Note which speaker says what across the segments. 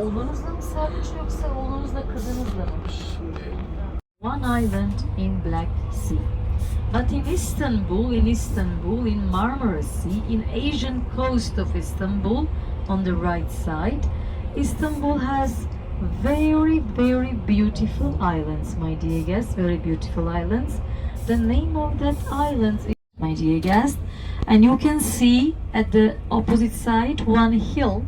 Speaker 1: Oğlunuzla mı sarmış yoksa oğlunuzla kızınızla mı? One island in Black Sea. But in Istanbul, in Marmara Sea, in Asian coast of Istanbul, on the right side, Istanbul has very, very beautiful islands, my dear guests, very beautiful islands. The name of that island is, my dear guest, and you can see at the opposite side one hill,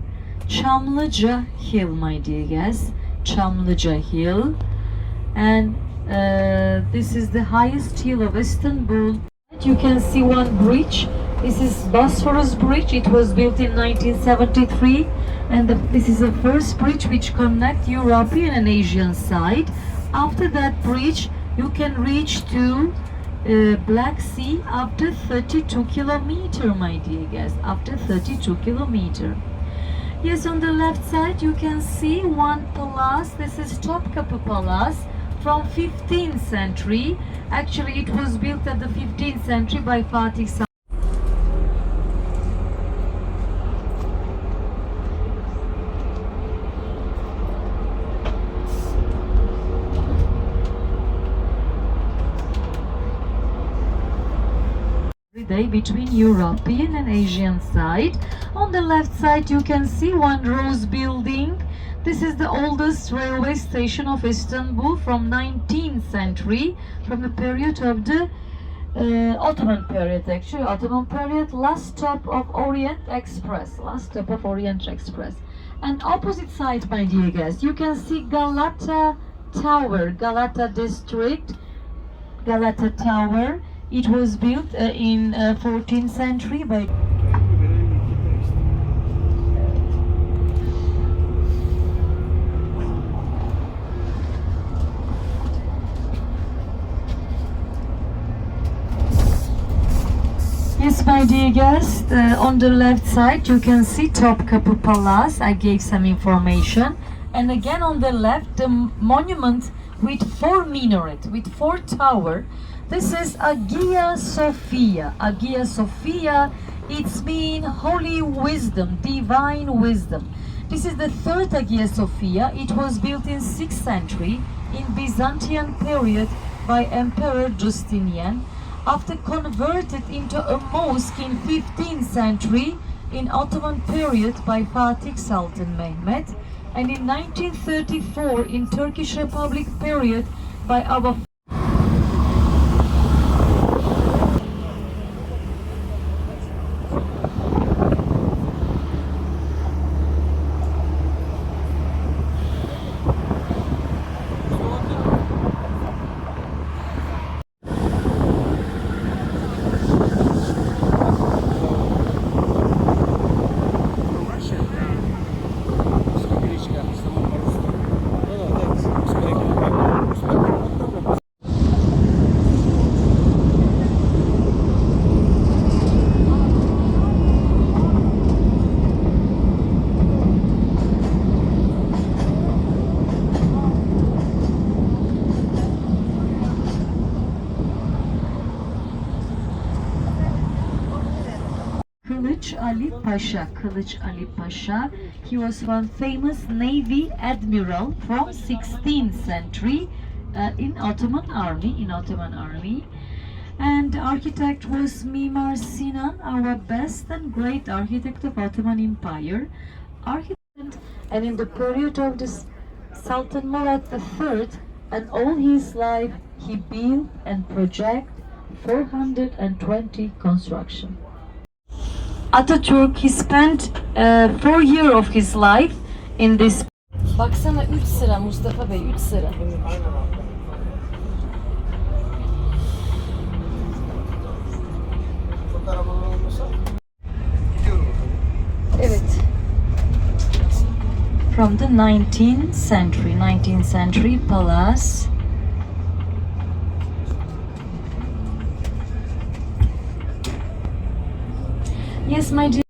Speaker 1: Çamlıca Hill, my dear guest, Çamlıca Hill, and this is the highest hill of Istanbul. You can see one bridge. This is Bosphorus Bridge. It was built in 1973, and this is the first bridge which connects European and Asian side. After that bridge, you can reach to Black Sea after 32 kilometer, my dear guests. After 32 kilometer. Yes, on the left side you can see one palace. This is Topkapı Palace from 15th century. Actually, it was built at the 15th century by Fatih Sultan. Day between European and Asian side. On the left side you can see one rose building. This is the oldest railway station of Istanbul from 19th century, from the period of the Ottoman period, actually Ottoman period. Last stop of Orient Express, last stop of Orient Express. And opposite side, my dear guests, you can see Galata Tower, Galata district, Galata Tower. It was built in 14th century by Yes, my dear guest, on the left side you can see Topkapı Palace. I gave some information. And again on the left, the monument with 4 minaret, with 4 tower. This is Hagia Sophia. Hagia Sophia, it's mean holy wisdom, divine wisdom. This is the third Hagia Sophia. It was built in 6th century in Byzantine period by Emperor Justinian. After converted into a mosque in 15th century in Ottoman period by Fatih Sultan Mehmet, and in 1934 in Turkish Republic period by our Kılıç Ali Pasha. He was one famous Navy admiral from 16th century in Ottoman army. And the architect was Mimar Sinan, our best and great architect of Ottoman Empire. And in the period of the Sultan Murad III, and all his life he built and project 420 construction. Atatürk, he spent 4 years of his life in this. Baksana 3 sıra Mustafa Bey, 3 sıra. Evet. From the 19th century palace. Yes, my dear.